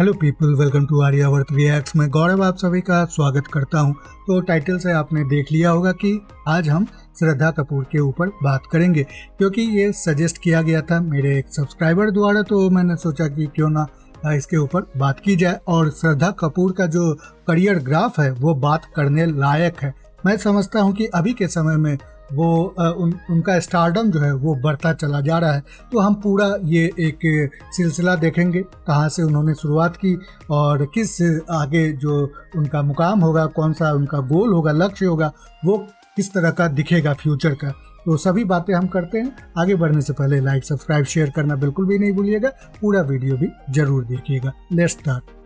Hello people, welcome to Aryavart reacts. मैं गौरव आप सभी का स्वागत करता हूं। तो टाइटल से आपने देख लिया होगा कि आज हम श्रद्धा कपूर के ऊपर बात करेंगे, क्योंकि ये सजेस्ट किया गया था मेरे एक सब्सक्राइबर द्वारा। तो मैंने सोचा कि क्यों ना इसके ऊपर बात की जाए। और श्रद्धा कपूर का जो करियर ग्राफ है वो बात करने लायक है। मैं समझता हूँ कि अभी के समय में वो उनका स्टारडम जो है वो बढ़ता चला जा रहा है। तो हम पूरा ये एक सिलसिला देखेंगे, कहाँ से उन्होंने शुरुआत की और किस आगे जो उनका मुकाम होगा, कौन सा उनका गोल होगा, लक्ष्य होगा, वो किस तरह का दिखेगा फ्यूचर का। तो सभी बातें हम करते हैं। आगे बढ़ने से पहले लाइक, सब्सक्राइब, शेयर करना बिल्कुल भी नहीं भूलिएगा। पूरा वीडियो भी जरूर देखिएगा। Let's start.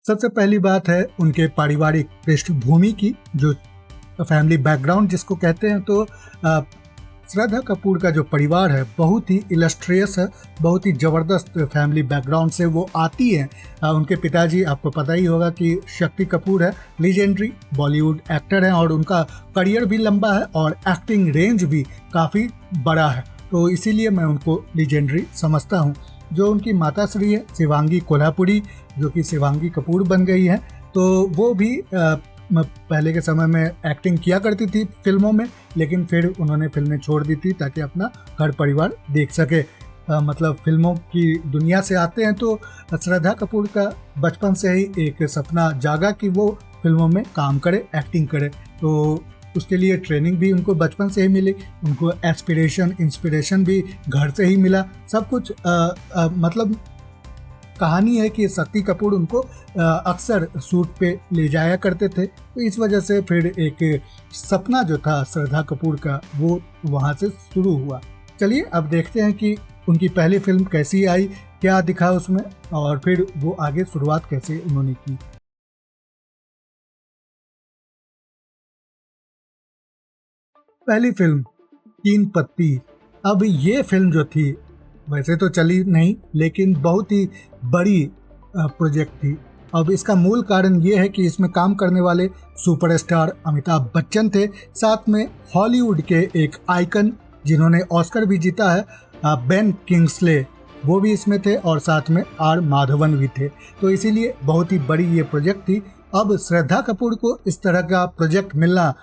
सबसे पहली बात है उनके पारिवारिक पृष्ठभूमि की, जो फैमिली बैकग्राउंड जिसको कहते हैं। तो श्रद्धा कपूर का जो परिवार है बहुत ही इलस्ट्रियस है, बहुत ही ज़बरदस्त फैमिली बैकग्राउंड से वो आती हैं। उनके पिताजी आपको पता ही होगा कि शक्ति कपूर है, लीजेंडरी बॉलीवुड एक्टर हैं और उनका करियर भी लंबा है और एक्टिंग रेंज भी काफ़ी बड़ा है। तो इसीलिए मैं उनको लीजेंडरी समझता हूँ। जो उनकी माता श्री है शिवांगी कोल्हापुरी, जो कि शिवांगी कपूर बन गई है, तो वो भी पहले के समय में एक्टिंग किया करती थी फिल्मों में, लेकिन फिर उन्होंने फिल्में छोड़ दी थी ताकि अपना घर परिवार देख सके। मतलब फिल्मों की दुनिया से आते हैं। तो श्रद्धा कपूर का बचपन से ही एक सपना जागा कि वो फिल्मों में काम करे, एक्टिंग करे। तो उसके लिए ट्रेनिंग भी उनको बचपन से ही मिली, उनको एस्पिरेशन, इंस्पिरेशन भी घर से ही मिला। सब कुछ मतलब कहानी है कि शक्ति कपूर उनको अक्सर शूट पे ले जाया करते थे। तो इस वजह से फिर एक सपना जो था श्रद्धा कपूर का वो वहाँ से शुरू हुआ। चलिए अब देखते हैं कि उनकी पहली फिल्म कैसी आई, क्या दिखा उसमें, और फिर वो आगे शुरुआत कैसे उन्होंने की। पहली फिल्म तीन पत्ती। अब ये फिल्म जो थी वैसे तो चली नहीं, लेकिन बहुत ही बड़ी प्रोजेक्ट थी। अब इसका मूल कारण ये है कि इसमें काम करने वाले सुपरस्टार अमिताभ बच्चन थे, साथ में हॉलीवुड के एक आइकन जिन्होंने ऑस्कर भी जीता है, बेन किंग्सले, वो भी इसमें थे, और साथ में आर माधवन भी थे। तो इसीलिए बहुत ही बड़ी ये प्रोजेक्ट थी। अब श्रद्धा कपूर को इस तरह का प्रोजेक्ट मिलना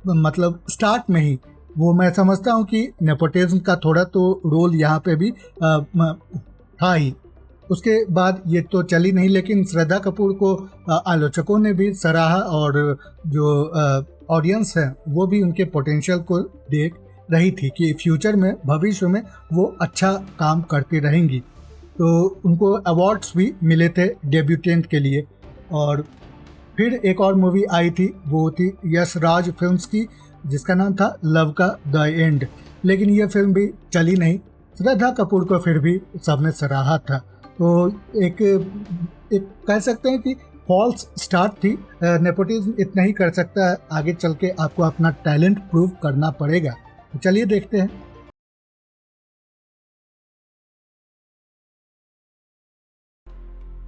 मतलब स्टार्ट में ही, वो मैं समझता हूँ कि नेपोटिज्म का थोड़ा तो रोल यहाँ पे भी था ही। उसके बाद ये तो चली नहीं, लेकिन श्रद्धा कपूर को आलोचकों ने भी सराहा और जो ऑडियंस है वो भी उनके पोटेंशियल को देख रही थी कि फ्यूचर में, भविष्य में वो अच्छा काम करती रहेंगी। तो उनको अवार्ड्स भी मिले थे डेब्यूटेंट के लिए। और फिर एक और मूवी आई थी, वो थी यश राज फिल्म्स की, जिसका नाम था लव का द एंड, लेकिन ये फिल्म भी चली नहीं। श्रद्धा कपूर को फिर भी सबने सराहा था। तो एक कह सकते हैं कि फॉल्स स्टार्ट थी। नेपोटिज्म इतना ही कर सकता है, आगे चल के आपको अपना टैलेंट प्रूव करना पड़ेगा। तो चलिए देखते हैं।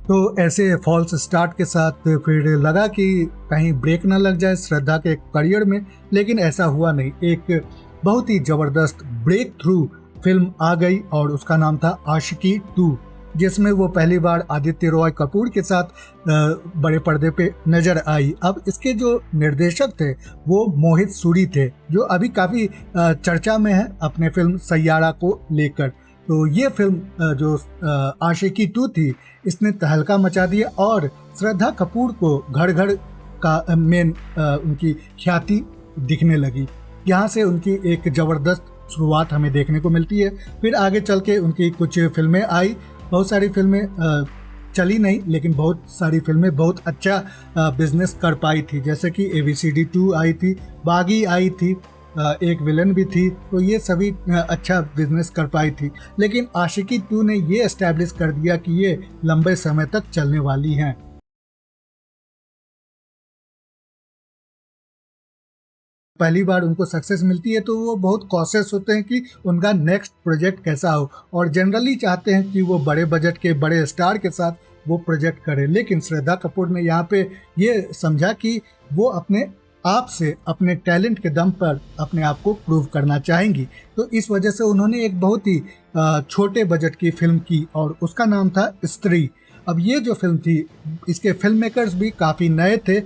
तो ऐसे फॉल्स स्टार्ट के साथ फिर लगा कि कहीं ब्रेक ना लग जाए श्रद्धा के करियर में, लेकिन ऐसा हुआ नहीं। एक बहुत ही ज़बरदस्त ब्रेक थ्रू फिल्म आ गई और उसका नाम था आशिकी 2, जिसमें वो पहली बार आदित्य रॉय कपूर के साथ बड़े पर्दे पे नजर आई। अब इसके जो निर्देशक थे वो मोहित सूरी थे, जो अभी काफ़ी चर्चा में है अपने फिल्म सैयारा को लेकर। तो ये फिल्म जो आशिकी 2 थी, इसने तहलका मचा दिया और श्रद्धा कपूर को घर घर का मेन उनकी ख्याति दिखने लगी। यहाँ से उनकी एक ज़बरदस्त शुरुआत हमें देखने को मिलती है। फिर आगे चल के उनकी कुछ फिल्में आई, बहुत सारी फिल्में चली नहीं, लेकिन बहुत सारी फिल्में बहुत अच्छा बिजनेस कर पाई थी। जैसे कि ABCD 2 आई थी, बागी आई थी, एक विलन भी थी। तो ये सभी अच्छा बिजनेस कर पाई थी। लेकिन आशिकी 2 ने ये एस्टैब्लिश कर दिया कि ये लंबे समय तक चलने वाली हैं। पहली बार उनको सक्सेस मिलती है तो वो बहुत कॉशियस होते हैं कि उनका नेक्स्ट प्रोजेक्ट कैसा हो, और जनरली चाहते हैं कि वो बड़े बजट के, बड़े स्टार के साथ वो प्रोजेक्ट करें। लेकिन श्रद्धा कपूर ने यहाँ पे ये समझा कि वो अपने आपसे अपने टैलेंट के दम पर अपने आप को प्रूव करना चाहेंगी। तो इस वजह से उन्होंने एक बहुत ही छोटे बजट की फिल्म की और उसका नाम था स्त्री। अब ये जो फिल्म थी, इसके फिल्म मेकर्स भी काफ़ी नए थे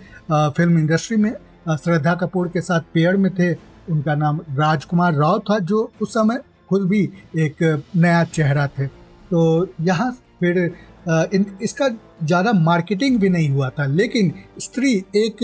फिल्म इंडस्ट्री में। श्रद्धा कपूर के साथ पेयर में थे, उनका नाम राजकुमार राव था, जो उस समय खुद भी एक नया चेहरा थे। तो यहाँ फिर इसका ज़्यादा मार्केटिंग भी नहीं हुआ था, लेकिन स्त्री एक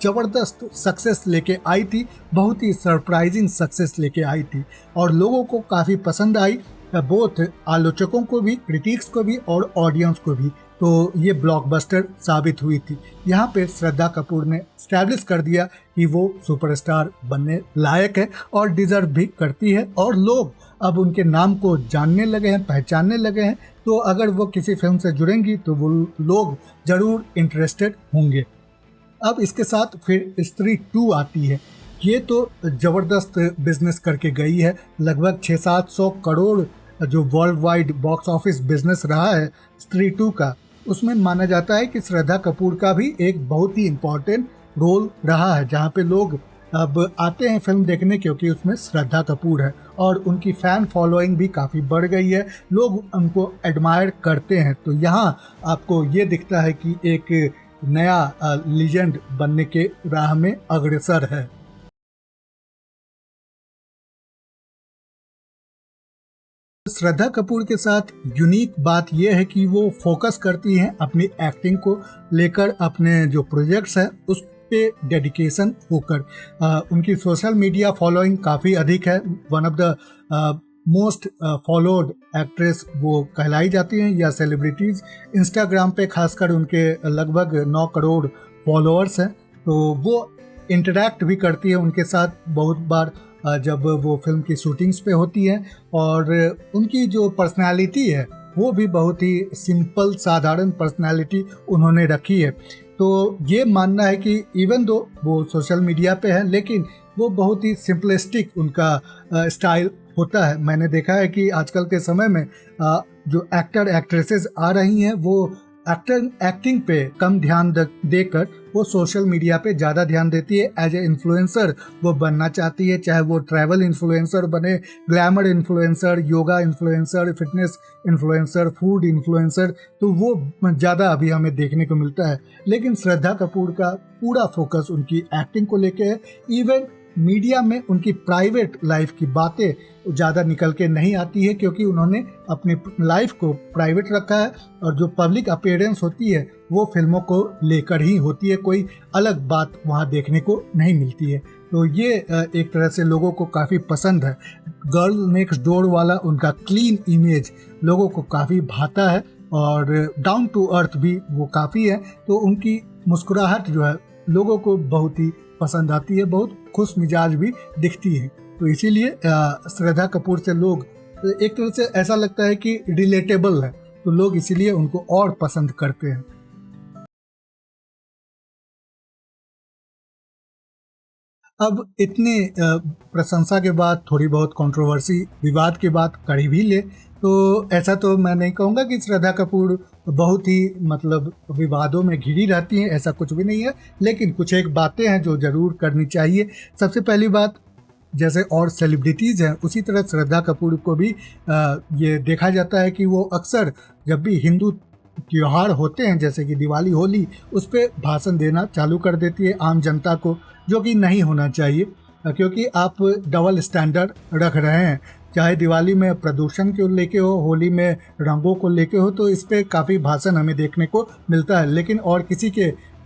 ज़बरदस्त सक्सेस लेके आई थी, बहुत ही सरप्राइजिंग सक्सेस लेके आई थी और लोगों को काफ़ी पसंद आई, बोथ आलोचकों को भी, क्रिटिक्स को भी और ऑडियंस को भी। तो ये ब्लॉकबस्टर साबित हुई थी। यहाँ पे श्रद्धा कपूर ने स्टैब्लिश कर दिया कि वो सुपरस्टार बनने लायक है और डिजर्व भी करती है और लोग अब उनके नाम को जानने लगे हैं, पहचानने लगे हैं। तो अगर वो किसी फिल्म से जुड़ेंगी तो वो लोग ज़रूर इंटरेस्टेड होंगे। अब इसके साथ फिर स्त्री 2 आती है। ये तो ज़बरदस्त बिजनेस करके गई है, लगभग 600-700 करोड़ जो world wide box office business रहा है स्त्री 2 का, उसमें माना जाता है कि श्रद्धा कपूर का भी एक बहुत ही इम्पोर्टेंट रोल रहा है, जहाँ पे लोग अब आते हैं फिल्म देखने क्योंकि उसमें श्रद्धा कपूर है और उनकी फ़ैन फॉलोइंग भी काफ़ी बढ़ गई है, लोग उनको एडमायर करते हैं। तो यहाँ आपको ये दिखता है कि एक नया लीजेंड बनने के राह में अग्रसर है। श्रद्धा कपूर के साथ यूनिक बात यह है कि वो फोकस करती हैं अपनी एक्टिंग को लेकर, अपने जो प्रोजेक्ट्स हैं उस पे डेडिकेशन होकर। उनकी सोशल मीडिया फॉलोइंग काफ़ी अधिक है, one of the most followed actress वो कहलाई जाती हैं या सेलिब्रिटीज़। इंस्टाग्राम पे खासकर उनके लगभग 9 करोड़ फॉलोअर्स हैं। तो वो इंटरैक्ट भी करती है उनके साथ बहुत बार जब वो फिल्म की शूटिंग्स पे होती है, और उनकी जो पर्सनालिटी है वो भी बहुत ही सिंपल साधारण पर्सनालिटी उन्होंने रखी है। तो ये मानना है कि इवन दो वो सोशल मीडिया पे है, लेकिन वो बहुत ही सिंपलिस्टिक उनका स्टाइल होता है। मैंने देखा है कि आजकल के समय में जो एक्टर एक्ट्रेसेस आ रही हैं वो एक्टिंग पे कम ध्यान देकर वो सोशल मीडिया पे ज़्यादा ध्यान देती है। एज ए इन्फ्लुएंसर वो बनना चाहती है, चाहे वो ट्रैवल इन्फ्लुएंसर बने, glamour influencer, yoga influencer, fitness influencer, food influencer, तो वो ज़्यादा अभी हमें देखने को मिलता है। लेकिन श्रद्धा कपूर का पूरा फोकस उनकी एक्टिंग को लेके है। इवन मीडिया में उनकी प्राइवेट लाइफ की बातें ज़्यादा निकल के नहीं आती है, क्योंकि उन्होंने अपनी लाइफ को प्राइवेट रखा है और जो पब्लिक अपीयरेंस होती है वो फिल्मों को लेकर ही होती है, कोई अलग बात वहाँ देखने को नहीं मिलती है। तो ये एक तरह से लोगों को काफ़ी पसंद है। गर्ल नेक्स्ट डोर वाला उनका क्लीन इमेज लोगों को काफ़ी भाता है और डाउन टू अर्थ भी वो काफ़ी है। तो उनकी मुस्कुराहट जो है लोगों को बहुत ही पसंद आती है, बहुत खुश मिजाज भी दिखती है। तो इसीलिए श्रद्धा कपूर से लोग एक तरह से ऐसा लगता है कि रिलेटेबल है, तो लोग इसीलिए उनको और पसंद करते हैं। अब इतने प्रशंसा के बाद थोड़ी बहुत कंट्रोवर्सी, विवाद की बात कर ही भी ले, तो ऐसा तो मैं नहीं कहूँगा कि श्रद्धा कपूर बहुत ही मतलब विवादों में घिरी रहती हैं, ऐसा कुछ भी नहीं है। लेकिन कुछ एक बातें हैं जो ज़रूर करनी चाहिए। सबसे पहली बात, जैसे और सेलिब्रिटीज़ हैं उसी तरह श्रद्धा कपूर को भी ये देखा जाता है कि वो अक्सर जब भी हिंदू त्योहार होते हैं जैसे कि दिवाली, होली, उस पर भाषण देना चालू कर देती है आम जनता को, जो कि नहीं होना चाहिए, क्योंकि आप डबल स्टैंडर्ड रख रहे हैं। चाहे दिवाली में प्रदूषण को लेके हो, होली में रंगों को लेके हो, तो इस पे काफ़ी भाषण हमें देखने को मिलता है, लेकिन और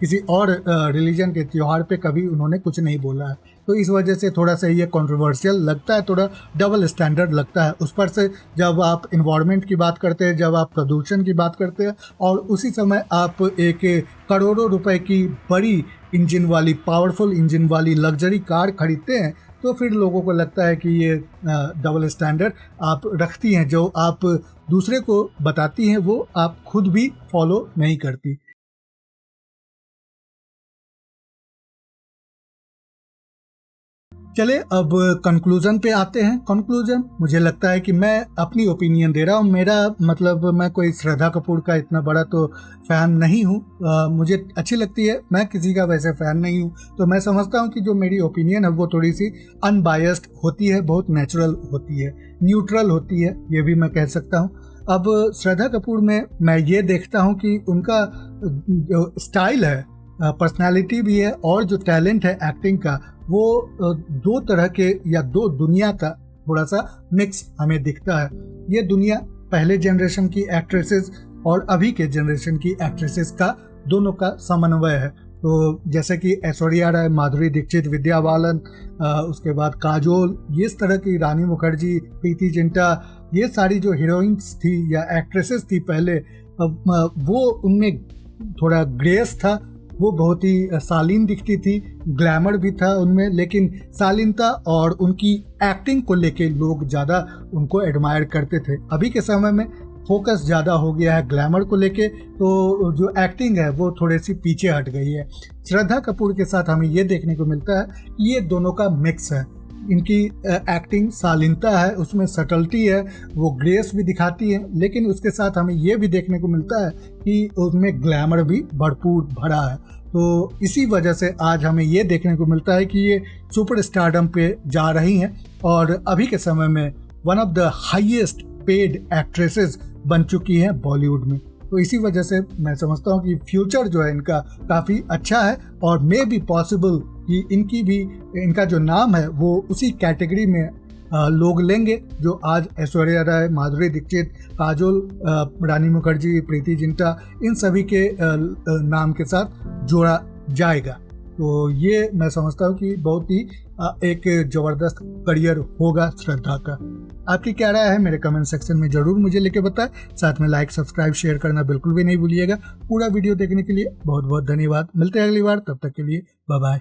किसी और रिलीजन के त्यौहार पे कभी उन्होंने कुछ नहीं बोला है। तो इस वजह से थोड़ा सा ये कंट्रोवर्शियल लगता है, थोड़ा डबल स्टैंडर्ड लगता है। उस पर से जब आप इन्वायरमेंट की बात करते हैं, जब आप प्रदूषण की बात करते हैं और उसी समय आप एक करोड़ों रुपए की बड़ी इंजन वाली, पावरफुल इंजन वाली लग्जरी कार खरीदते हैं, तो फिर लोगों को लगता है कि ये डबल स्टैंडर्ड आप रखती हैं। जो आप दूसरे को बताती हैं वो आप खुद भी फॉलो नहीं करती। चले अब कंक्लूजन पे आते हैं। कंक्लूजन, मुझे लगता है कि मैं अपनी ओपिनियन दे रहा हूँ। मेरा मतलब मैं कोई श्रद्धा कपूर का इतना बड़ा तो फ़ैन नहीं हूँ, मुझे अच्छी लगती है, मैं किसी का वैसे फ़ैन नहीं हूँ। तो मैं समझता हूँ कि जो मेरी ओपिनियन है वो थोड़ी सी अनबायस्ड होती है, बहुत नेचुरल होती है, न्यूट्रल होती है, ये भी मैं कह सकता हूँ। अब श्रद्धा कपूर में मैं ये देखता हूँ कि उनका जो स्टाइल है, पर्सनालिटी भी है, और जो टैलेंट है एक्टिंग का, वो दो तरह के या दो दुनिया का थोड़ा सा मिक्स हमें दिखता है। ये दुनिया पहले जनरेशन की एक्ट्रेसेस और अभी के जनरेशन की एक्ट्रेसेस का दोनों का समन्वय है। तो जैसे कि ऐश्वर्या राय, माधुरी दीक्षित, विद्या बालन, उसके बाद काजोल, ये इस तरह की, रानी मुखर्जी, प्रीति जिंटा, ये सारी जो हीरोइंस थी या एक्ट्रेसेस थी पहले, वो उनमें थोड़ा ग्रेस था, वो बहुत ही शालीन दिखती थी, ग्लैमर भी था उनमें, लेकिन शालीनता और उनकी एक्टिंग को लेके लोग ज़्यादा उनको एडमायर करते थे। अभी के समय में फोकस ज़्यादा हो गया है ग्लैमर को लेके, तो जो एक्टिंग है वो थोड़ी सी पीछे हट गई है। श्रद्धा कपूर के साथ हमें ये देखने को मिलता है कि ये दोनों का मिक्स है। इनकी एक्टिंग शालीनता है, उसमें सटल्टी है, वो ग्रेस भी दिखाती है, लेकिन उसके साथ हमें ये भी देखने को मिलता है कि उसमें ग्लैमर भी भरपूर भरा है। तो इसी वजह से आज हमें ये देखने को मिलता है कि ये सुपर स्टारडम पे जा रही हैं और अभी के समय में one of the highest paid actresses बन चुकी हैं बॉलीवुड में। तो इसी वजह से मैं समझता हूँ कि फ्यूचर जो है इनका काफ़ी अच्छा है, और मे बी पॉसिबल कि इनका जो नाम है वो उसी कैटेगरी में लोग लेंगे जो आज ऐश्वर्या राय, माधुरी दीक्षित, काजोल, रानी मुखर्जी, प्रीति जिंटा, इन सभी के नाम के साथ जोड़ा जाएगा। तो ये मैं समझता हूँ कि बहुत ही एक ज़बरदस्त करियर होगा श्रद्धा का। आपकी क्या राय है मेरे कमेंट सेक्शन में ज़रूर मुझे लेके बताएं। साथ में लाइक, सब्सक्राइब, शेयर करना बिल्कुल भी नहीं भूलिएगा। पूरा वीडियो देखने के लिए बहुत बहुत धन्यवाद। मिलते हैं अगली बार, तब तक के लिए बाय बाय।